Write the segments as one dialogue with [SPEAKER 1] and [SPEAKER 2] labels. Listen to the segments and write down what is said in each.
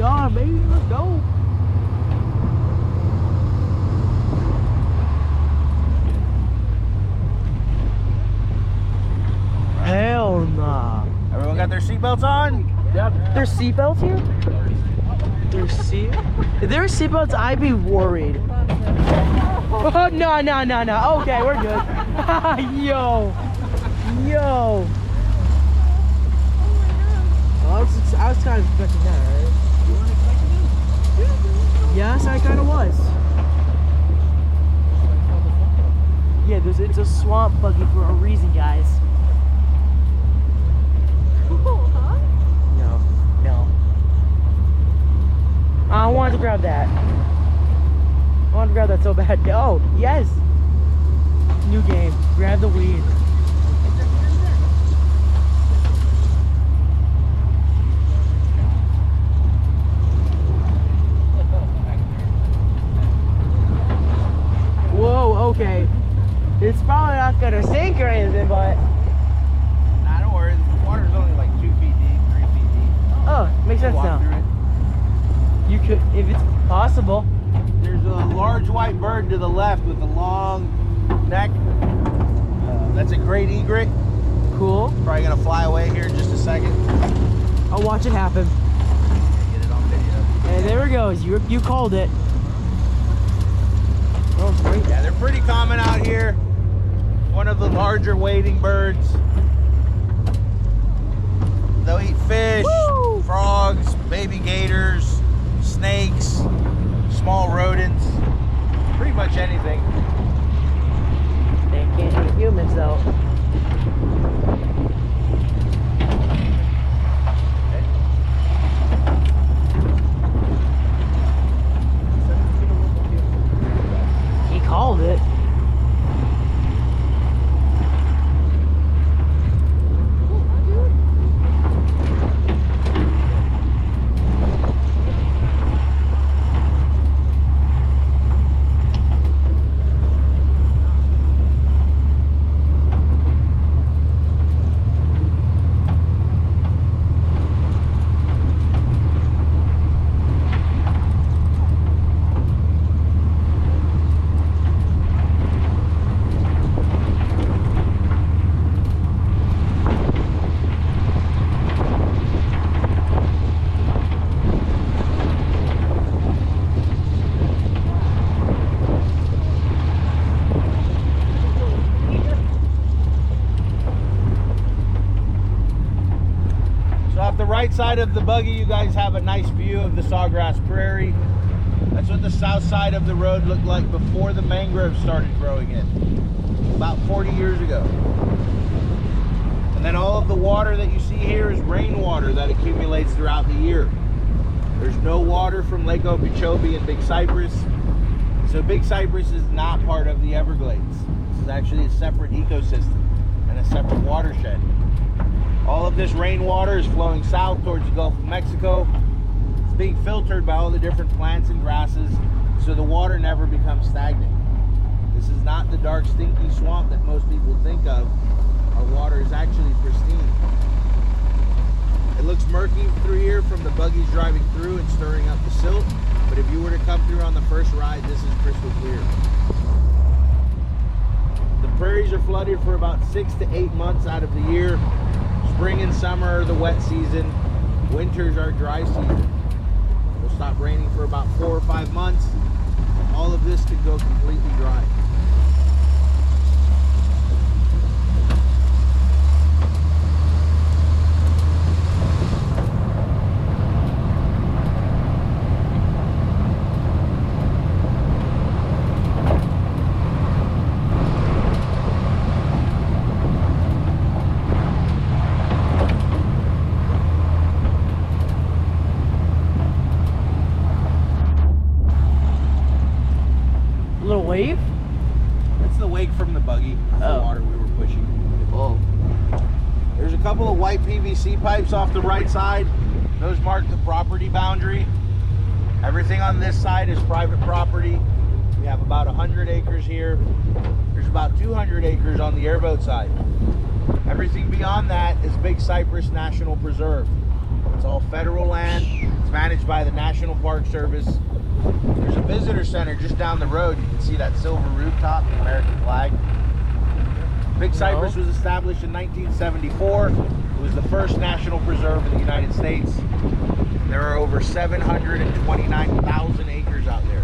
[SPEAKER 1] are, baby. Let's go. Hell nah.
[SPEAKER 2] Everyone got their seatbelts on?
[SPEAKER 1] Yep. There's seatbelts here? There's if there were seatbelts, I'd be worried. Oh, no. Okay, we're good. Yo. I was kind of expecting that, right?
[SPEAKER 2] You weren't expecting this?
[SPEAKER 1] Yes, I kind of was. Yeah, it's a swamp buggy for a reason, guys.
[SPEAKER 3] Cool, huh?
[SPEAKER 1] No. I wanted to grab that. I wanted to grab that so bad. Oh, yes. New game. Grab the weed. Whoa, okay. It's probably not gonna sink or anything, but...
[SPEAKER 2] Nah, don't worry. The water's only like 2 feet deep, 3 feet deep.
[SPEAKER 1] Oh, makes sense
[SPEAKER 2] Walk
[SPEAKER 1] now.
[SPEAKER 2] through it.
[SPEAKER 1] You could, if it's possible.
[SPEAKER 2] There's a large white bird to the left with a long neck. That's a great egret.
[SPEAKER 1] Cool.
[SPEAKER 2] Probably gonna fly away here in just a second.
[SPEAKER 1] I'll watch it happen.
[SPEAKER 2] Get it on video.
[SPEAKER 1] Hey, there it goes. You called it. Oh, great.
[SPEAKER 2] Yeah, they're pretty common out here. One of the larger wading birds. They'll eat fish,
[SPEAKER 1] Woo!
[SPEAKER 2] frogs, baby gators, snakes, small rodents, pretty much anything.
[SPEAKER 1] They can't eat humans though. He called it.
[SPEAKER 2] Right side of the buggy, you guys have a nice view of the sawgrass prairie. That's what the south side of the road looked like before the mangroves started growing in, about 40 years ago. And then all of the water that you see here is rainwater that accumulates throughout the year. There's no water from Lake Okeechobee and Big Cypress. So Big Cypress is not part of the Everglades. This is actually a separate ecosystem and a separate watershed. All of this rainwater is flowing south towards the Gulf of Mexico. It's being filtered by all the different plants and grasses, so the water never becomes stagnant. This is not the dark, stinky swamp that most people think of. Our water is actually pristine. It looks murky through here from the buggies driving through and stirring up the silt, but if you were to come through on the first ride, this is crystal clear. The prairies are flooded for about 6 to 8 months out of the year. Spring and summer are the wet season. Winters are dry season. It'll stop raining for about 4 or 5 months. All of this could go completely dry.
[SPEAKER 1] Wave?
[SPEAKER 2] That's the wake from the buggy. That's the water we were pushing.
[SPEAKER 1] Oh.
[SPEAKER 2] There's a couple of white PVC pipes off the right side. Those mark the property boundary. Everything on this side is private property. We have about 100 acres here. There's about 200 acres on the airboat side. Everything beyond that is Big Cypress National Preserve. It's all federal land. It's managed managed by the National Park Service. There's a visitor center just down the road. You can see that silver rooftop, the American flag. Big Cypress was established in 1974. It was the first national preserve in the United States. There are over 729,000 acres out there.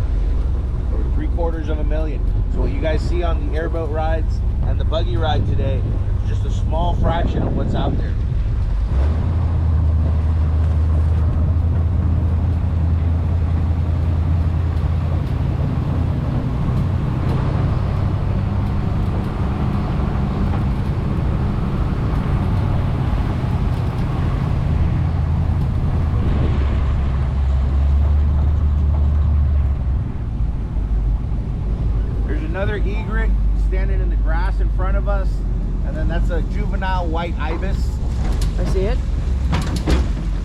[SPEAKER 2] Over 750,000. So what you guys see on the airboat rides and the buggy ride today is just a small fraction of what's out there. Another egret standing in the grass in front of us, and then that's a juvenile white ibis.
[SPEAKER 1] I see it.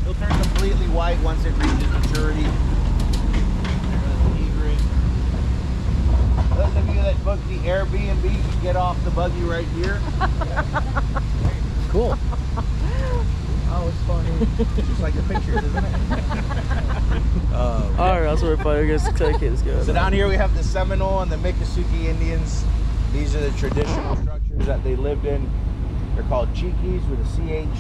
[SPEAKER 2] It'll turn completely white once it reaches maturity. There's the egret. Those of you that booked the Airbnb can get off the buggy right here.
[SPEAKER 1] Cool. Oh, it's funny.
[SPEAKER 2] Just like the pictures, isn't it?
[SPEAKER 1] Alright, that's what we're fine. I guess the kids go.
[SPEAKER 2] So down here we have the Seminole and the Miccosukee Indians. These are the traditional structures that they lived in. They're called Cheekies with a CH.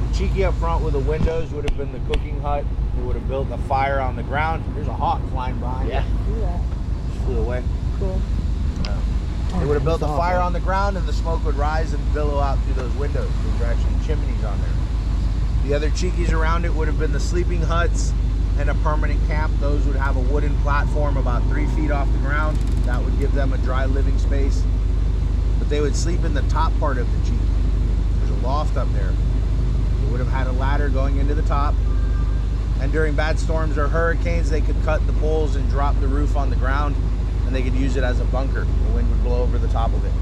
[SPEAKER 2] The Cheeky up front with the windows would have been the cooking hut. They would have built a fire on the ground. There's a hawk flying behind.
[SPEAKER 1] Yeah.
[SPEAKER 2] Do that. Just flew away.
[SPEAKER 1] Cool.
[SPEAKER 2] They would have built a fire on the ground, and the smoke would rise and billow out through those windows. Those are actually chimneys on there. The other Cheekies around it would have been the sleeping huts and a permanent camp. Those would have a wooden platform about 3 feet off the ground. That would give them a dry living space. But they would sleep in the top part of the Cheeky. There's a loft up there. They would have had a ladder going into the top. And during bad storms or hurricanes, they could cut the poles and drop the roof on the ground, and they could use it as a bunker. The wind would blow over the top of it.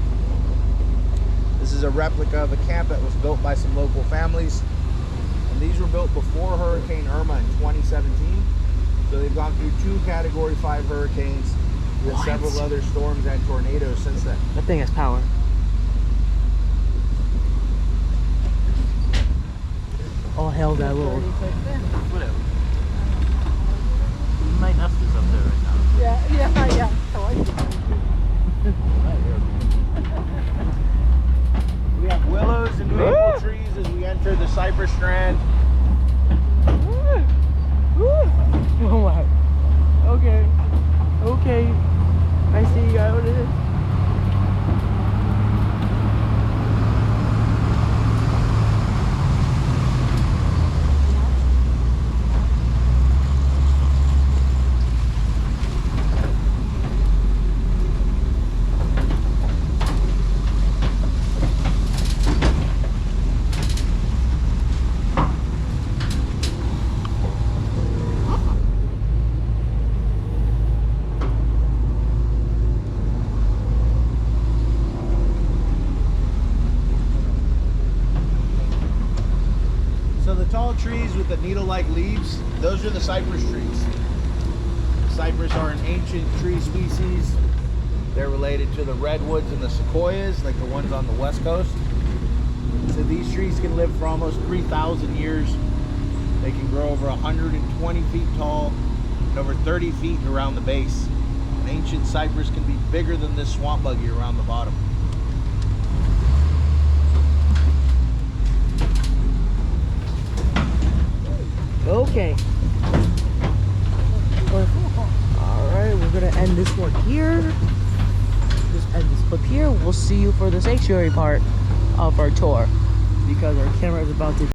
[SPEAKER 2] This is a replica of a camp that was built by some local families. These were built before Hurricane Irma in 2017. So they've gone through 2 Category 5 hurricanes with several other storms and tornadoes since then.
[SPEAKER 1] That thing has power. All hell that little.
[SPEAKER 2] Whatever. My nest is up there right now.
[SPEAKER 3] Yeah. I like it.
[SPEAKER 2] We have willows and maple trees as we enter the Cypress Strand.
[SPEAKER 1] Oh my. Okay. I see you got what it is.
[SPEAKER 2] Tall trees with the needle-like leaves, those are the cypress trees. Cypress are an ancient tree species. They're related to the redwoods and the sequoias, like the ones on the west coast. So these trees can live for almost 3,000 years. They can grow over 120 feet tall and over 30 feet around the base. An ancient cypress can be bigger than this swamp buggy around the bottom.
[SPEAKER 1] Okay. Alright, we're gonna end this one here. Just end this clip here. We'll see you for the sanctuary part of our tour, because our camera is about to